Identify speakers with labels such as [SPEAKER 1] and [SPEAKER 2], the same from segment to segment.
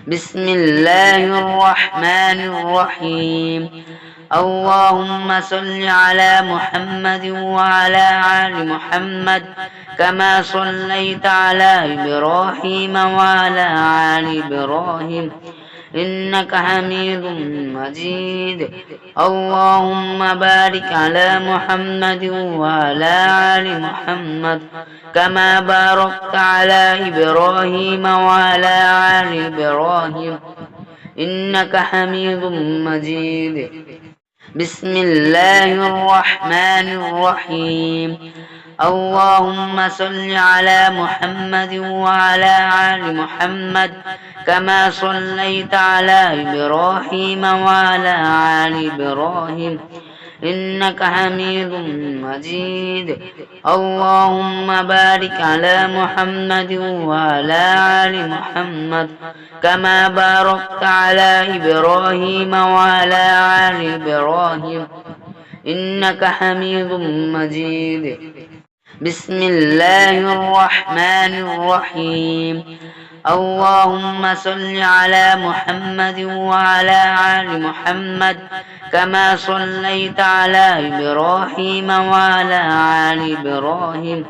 [SPEAKER 1] بسم الله الرحمن الرحيم. اللهم صل على محمد وعلى آل محمد كما صليت على إبراهيم وعلى آل إبراهيم إنك حميد مجيد. اللهم بارك على محمد وعلى آل محمد كما باركت على إبراهيم وعلى آل إبراهيم إنك حميد مجيد. بسم الله الرحمن الرحيم. اللهم صل على محمد وعلى آل محمد كما صليت على إبراهيم وعلى آل إبراهيم إنك حميد مجيد. اللهم بارك على محمد وعلى آل محمد كما باركت على إبراهيم وعلى آل إبراهيم إنك حميد مجيد. بسم الله الرحمن الرحيم. اللهم صل على محمد وعلى آل محمد كما صليت على إبراهيم وعلى آل إبراهيم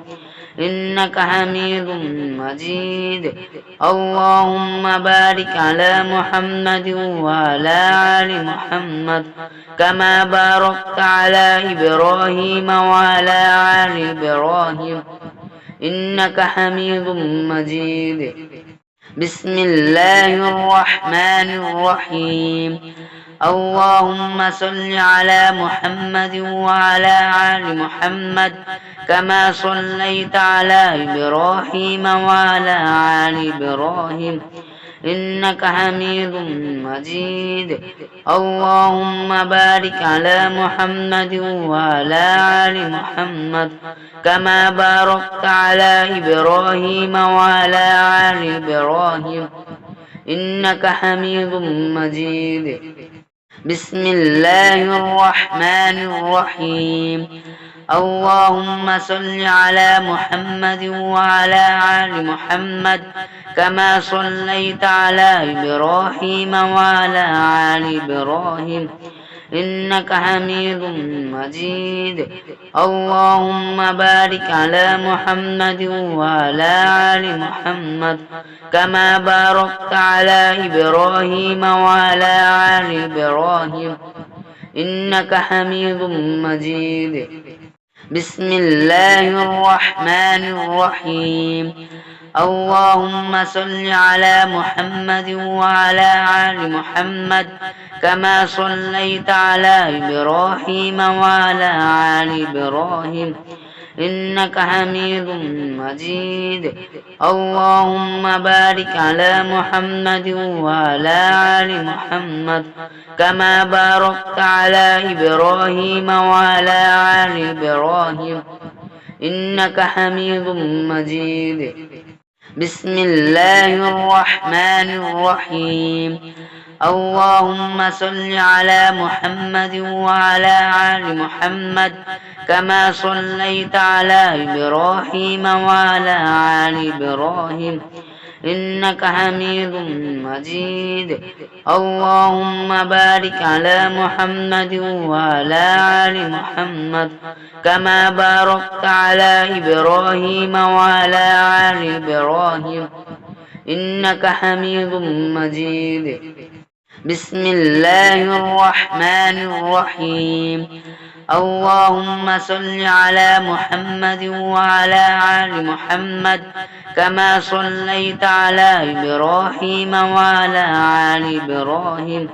[SPEAKER 1] إنك حميد مجيد. اللهم بارك على محمد وعلى آل محمد كما باركت على إبراهيم وعلى آل إبراهيم إنك حميد مجيد. بسم الله الرحمن الرحيم. اللهم صل على محمد وعلى آل محمد كما صليت على إبراهيم وعلى آل إبراهيم إنك حميد مجيد. اللهم بارك على محمد وعلى آل محمد كما باركت على إبراهيم وعلى آل إبراهيم إنك حميد مجيد. بسم الله الرحمن الرحيم. اللهم صل على محمد وعلى آل محمد كما صليت على إبراهيم وعلى آل إبراهيم إنك حميد مجيد. اللهم بارك على محمد وعلى آل محمد كما باركت على إبراهيم وعلى آل إبراهيم إنك حميد مجيد. بسم الله الرحمن الرحيم. اللهم صل على محمد وعلى آل محمد كما صليت على إبراهيم وعلى آل إبراهيم إنك حميد مجيد. اللهم بارك على محمد وعلى آل محمد كما باركت على إبراهيم وعلى آل إبراهيم إنك حميد مجيد. بسم الله الرحمن الرحيم. اللهم صل على محمد وعلى آل محمد كما صليت على إبراهيم وعلى آل إبراهيم إنك حميد مجيد. اللهم بارك على محمد وعلى آل محمد كما باركت على إبراهيم وعلى آل إبراهيم إنك حميد مجيد. بسم الله الرحمن الرحيم. اللهم صل على محمد وعلى آل محمد كما صليت على إبراهيم وعلى آل إبراهيم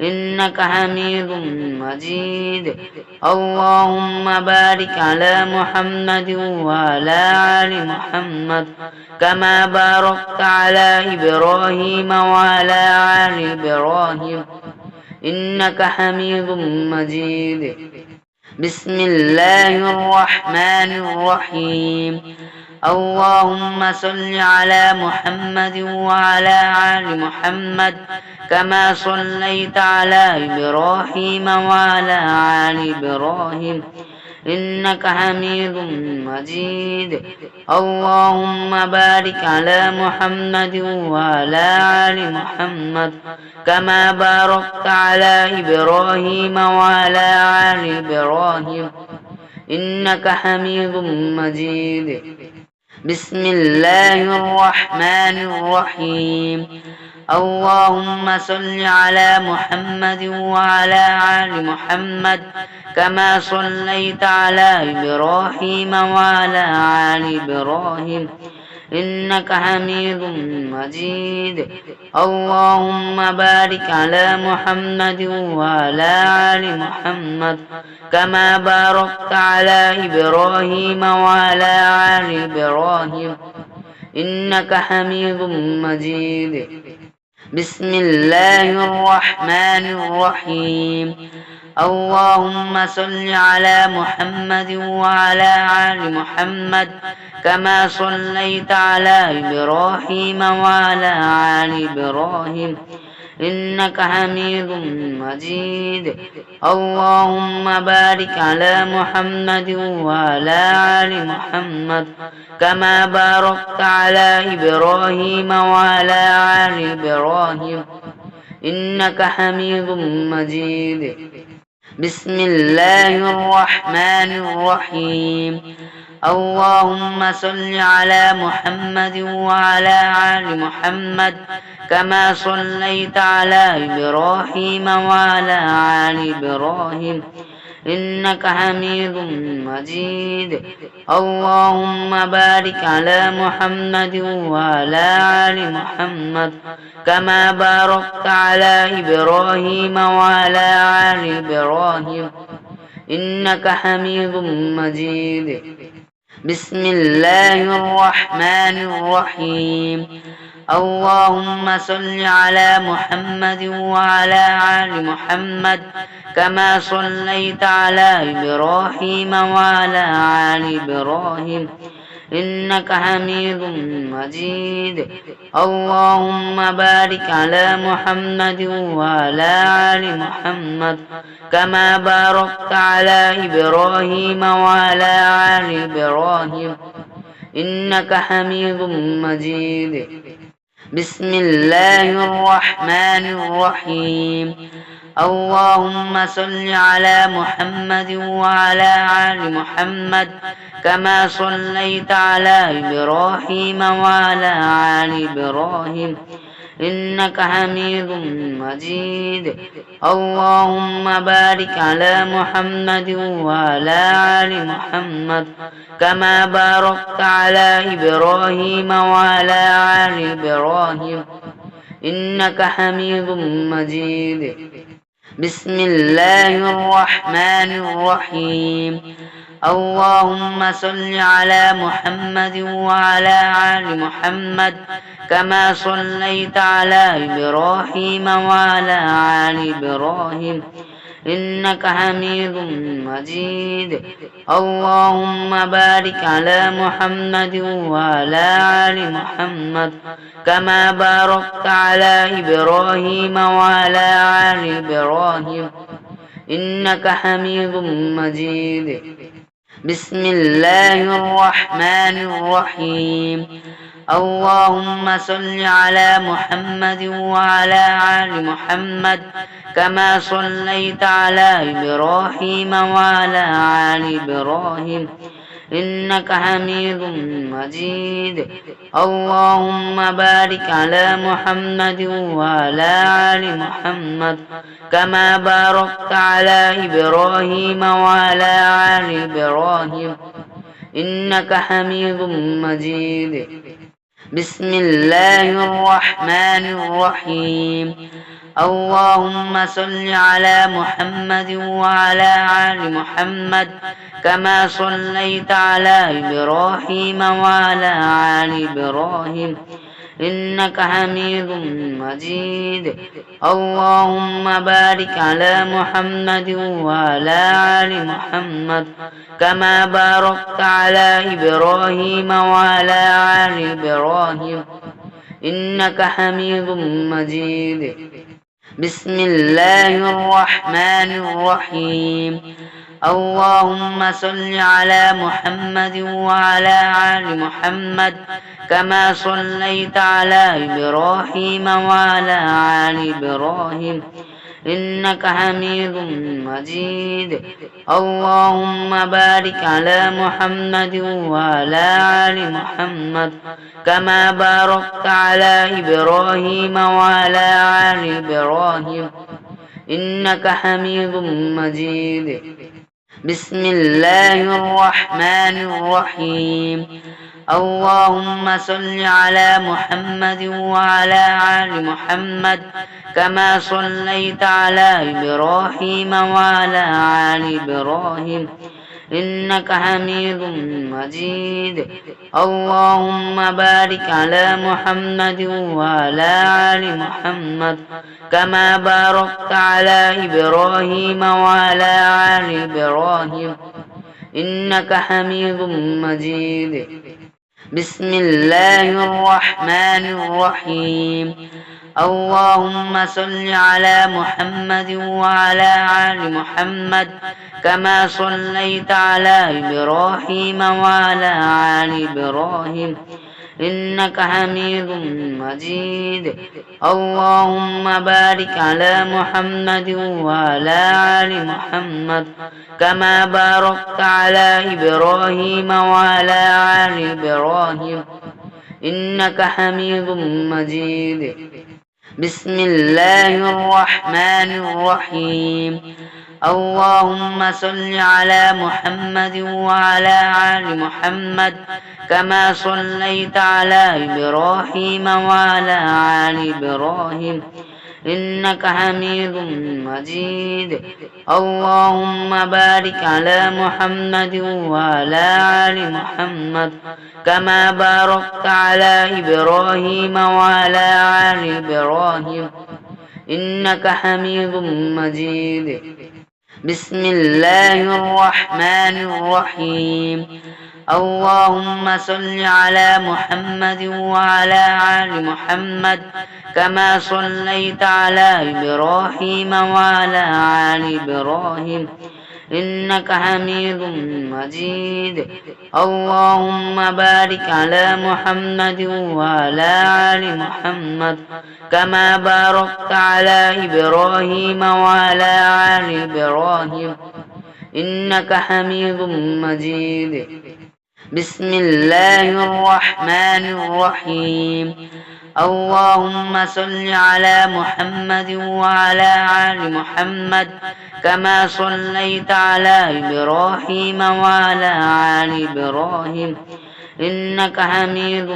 [SPEAKER 1] إنك حميد مجيد. اللهم بارك على محمد وعلى آل محمد كما باركت على إبراهيم وعلى آل إبراهيم إنك حميد مجيد. بسم الله الرحمن الرحيم. اللهم صل على محمد وعلى آل محمد كما صليت على إبراهيم وعلى آل إبراهيم إنك حميد مجيد. اللهم بارك على محمد وعلى آل محمد كما باركت على إبراهيم وعلى آل إبراهيم إنك حميد مجيد. بسم الله الرحمن الرحيم. اللهم صل على محمد وعلى آل محمد كما صليت على إبراهيم وعلى آل إبراهيم إنك حميد مجيد. اللهم بارك على محمد وعلى آل محمد كما باركت على إبراهيم وعلى آل إبراهيم إنك حميد مجيد. بسم الله الرحمن الرحيم. اللهم صل على محمد وعلى آل محمد كما صليت على إبراهيم وعلى آل إبراهيم إنك حميد مجيد. اللهم بارك على محمد وعلى آل محمد كما باركت على إبراهيم وعلى آل إبراهيم إنك حميد مجيد. بسم الله الرحمن الرحيم. اللهم صل على محمد وعلى آل محمد كما صليت على إبراهيم وعلى آل إبراهيم إنك حميد مجيد. اللهم بارك على محمد وعلى آل محمد كما باركت على إبراهيم وعلى آل إبراهيم إنك حميد مجيد. بسم الله الرحمن الرحيم. اللهم صل على محمد وعلى آل محمد كما صليت على إبراهيم وعلى آل إبراهيم إنك حميد مجيد. اللهم بارك على محمد وعلى آل محمد كما باركت على إبراهيم وعلى آل إبراهيم إنك حميد مجيد. بسم الله الرحمن الرحيم. اللهم صل على محمد وعلى آل محمد كما صليت على إبراهيم وعلى آل إبراهيم إنك حميد مجيد. اللهم بارك على محمد وعلى آل محمد كما باركت على إبراهيم وعلى آل إبراهيم إنك حميد مجيد. بسم الله الرحمن الرحيم. اللهم صل على محمد وعلى آل محمد كما صليت على إبراهيم وعلى آل إبراهيم إنك حميد مجيد. اللهم بارك على محمد وعلى آل محمد كما باركت على إبراهيم وعلى آل إبراهيم إنك حميد مجيد. بسم الله الرحمن الرحيم. اللهم صل على محمد وعلى آل محمد كما صليت على إبراهيم وعلى آل إبراهيم إنك حميد مجيد. اللهم بارك على محمد وعلى آل محمد كما باركت على إبراهيم وعلى آل إبراهيم إنك حميد مجيد. بسم الله الرحمن الرحيم. اللهم صل على محمد وعلى آل محمد كما صليت على إبراهيم وعلى آل إبراهيم إنك حميد مجيد. اللهم بارك على محمد وعلى آل محمد كما باركت على إبراهيم وعلى آل إبراهيم إنك حميد مجيد. بسم الله الرحمن الرحيم. اللهم صل على محمد وعلى آل محمد كما صليت على إبراهيم وعلى آل إبراهيم إنك حميد مجيد اللهم بارك على محمد وعلى آل محمد كما باركت على إبراهيم وعلى آل إبراهيم إنك حميد مجيد بسم الله الرحمن الرحيم اللهم صل على محمد وعلى آل محمد كما صليت على إبراهيم وعلى آل إبراهيم إنك حميد مجيد اللهم بارك على محمد وعلى آل محمد كما باركت على إبراهيم وعلى آل إبراهيم إنك حميد مجيد بسم الله الرحمن الرحيم اللهم صل على محمد وعلى آل محمد كما صليت على إبراهيم وعلى آل إبراهيم إنك حميد مجيد اللهم بارك على محمد وعلى آل محمد كما باركت على إبراهيم وعلى آل إبراهيم إنك حميد مجيد بسم الله الرحمن الرحيم اللهم صل على محمد وعلى آل محمد كما صليت على إبراهيم وعلى آل إبراهيم إنك حميد مجيد اللهم بارك على محمد وعلى آل محمد كما باركت على إبراهيم وعلى آل إبراهيم إنك حميد مجيد بسم الله الرحمن الرحيم اللهم صل على محمد وعلى آل محمد كما صليت على إبراهيم وعلى آل إبراهيم إنك حميد مجيد اللهم بارك على محمد وعلى آل محمد كما باركت على إبراهيم وعلى آل إبراهيم إنك حميد مجيد بسم الله الرحمن الرحيم اللهم صل على محمد وعلى آل محمد كما صليت على إبراهيم وعلى آل إبراهيم إنك حميد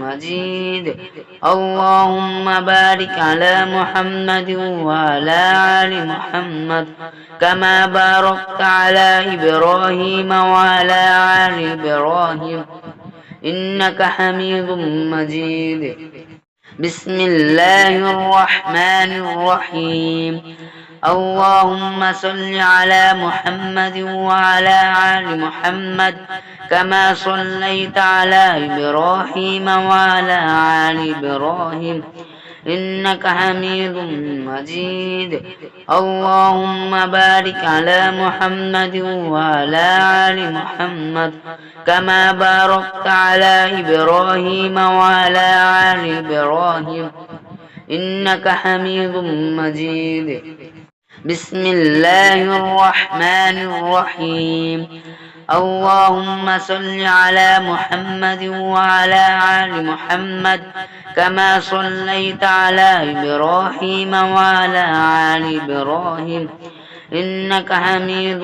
[SPEAKER 1] مجيد اللهم بارك على محمد وعلى آل محمد كما باركت على إبراهيم وعلى آل إبراهيم إنك حميد مجيد بسم الله الرحمن الرحيم اللهم صل على محمد وعلى آل محمد كما صليت على إبراهيم وعلى آل إبراهيم إنك حميد مجيد اللهم بارك على محمد وعلى آل محمد كما باركت على إبراهيم وعلى آل إبراهيم إنك حميد مجيد بسم الله الرحمن الرحيم اللهم صل على محمد وعلى آل محمد كما صليت على إبراهيم وعلى آل إبراهيم إنك حميد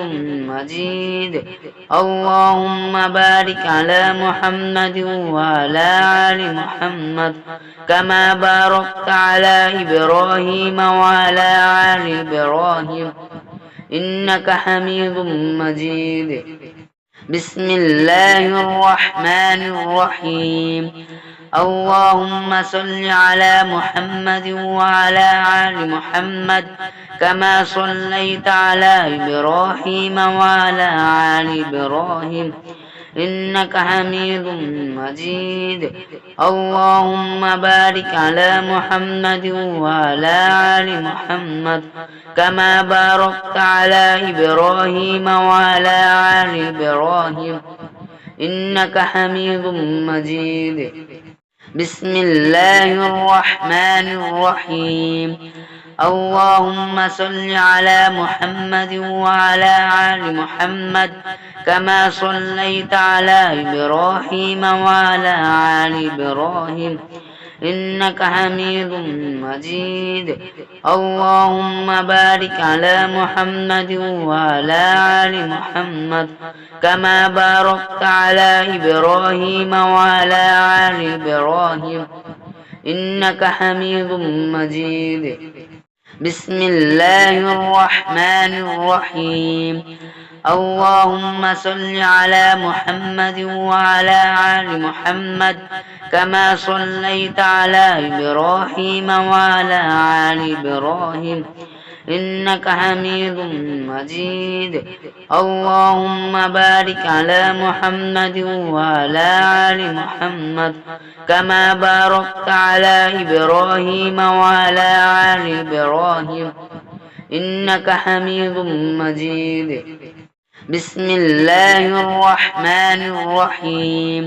[SPEAKER 1] مجيد اللهم بارك على محمد وعلى آل محمد كما باركت على إبراهيم وعلى آل إبراهيم إنك حميد مجيد بسم الله الرحمن الرحيم اللهم صل على محمد وعلى آل محمد كما صليت على إبراهيم وعلى آل إبراهيم إنك حميد مجيد. اللهم بارك على محمد وعلى آل محمد كما باركت على إبراهيم وعلى آل إبراهيم إنك حميد مجيد. بسم الله الرحمن الرحيم. اللهم صل على محمد وعلى آل محمد كما صليت على إبراهيم وعلى آل إبراهيم إنك حميد مجيد. اللهم بارك على محمد وعلى آل محمد كما باركت على إبراهيم وعلى آل إبراهيم إنك حميد مجيد. بسم الله الرحمن الرحيم. اللهم صل على محمد وعلى آل محمد كما صليت على إبراهيم وعلى آل إبراهيم إنك حميد مجيد. اللهم بارك على محمد وعلى آل محمد كما باركت على إبراهيم وعلى آل إبراهيم إنك حميد مجيد. بسم الله الرحمن الرحيم.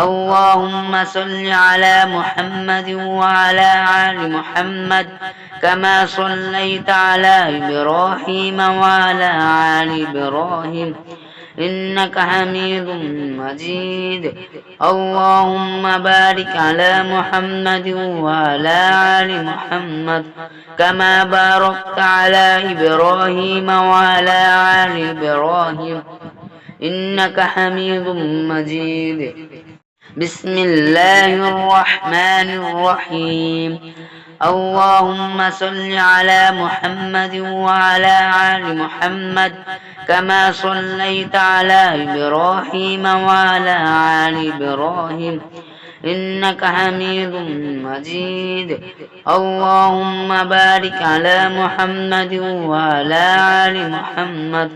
[SPEAKER 1] اللهم صل على محمد وعلى آل محمد كما صليت على إبراهيم وعلى آل إبراهيم إنك حميد مجيد. اللهم بارك على محمد وعلى آل محمد كما باركت على إبراهيم وعلى آل إبراهيم إنك حميد مجيد. بسم الله الرحمن الرحيم. اللهم صل على محمد وعلى آل محمد كما صليت على إبراهيم وعلى آل إبراهيم إنك حميد مجيد. اللهم بارك على محمد وعلى آل محمد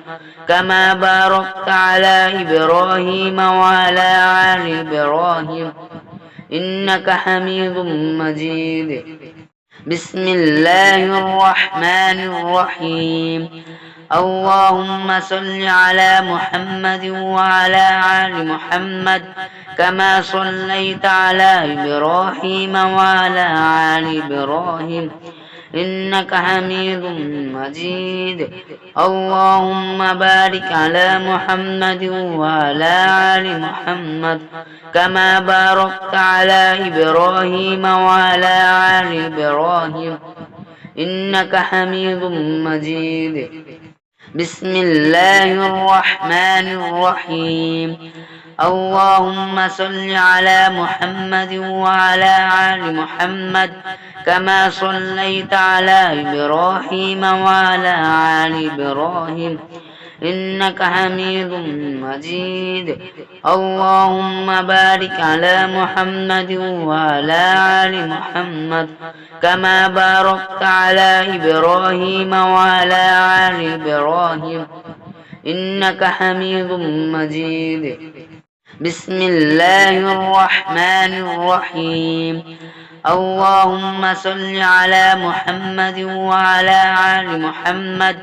[SPEAKER 1] كما باركت على إبراهيم وعلى آل إبراهيم إنك حميد مجيد. بسم الله الرحمن الرحيم. اللهم صل على محمد وعلى آل محمد كما صليت على إبراهيم وعلى آل إبراهيم إنك حميد مجيد. اللهم بارك على محمد وعلى آل محمد كما باركت على إبراهيم وعلى آل إبراهيم إنك حميد مجيد. بسم الله الرحمن الرحيم. اللهم صل على محمد وعلى آل محمد كما صليت على إبراهيم وعلى آل إبراهيم إنك حميد مجيد. اللهم بارك على محمد وعلى آل محمد كما باركت على إبراهيم وعلى آل إبراهيم إنك حميد مجيد. بسم الله الرحمن الرحيم. اللهم صل على محمد وعلى آل محمد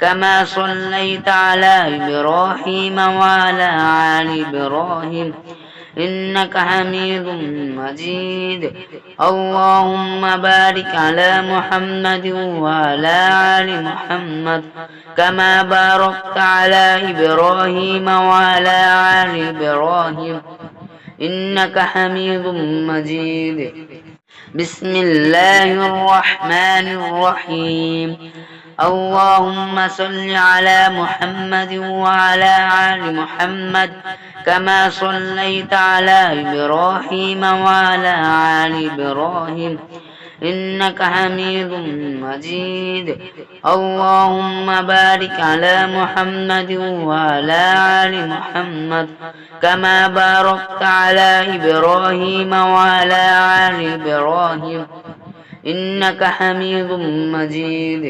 [SPEAKER 1] كما صليت على إبراهيم وعلى آل إبراهيم إنك حميد مجيد. اللهم بارك على محمد وعلى آل محمد كما باركت على إبراهيم وعلى آل إبراهيم إنك حميد مجيد. بسم الله الرحمن الرحيم. اللهم صل على محمد وعلى آل محمد كما صليت على إبراهيم وعلى آل إبراهيم إنك حميد مجيد. اللهم بارك على محمد وعلى آل محمد كما باركت على إبراهيم وعلى آل إبراهيم إنك حميد مجيد.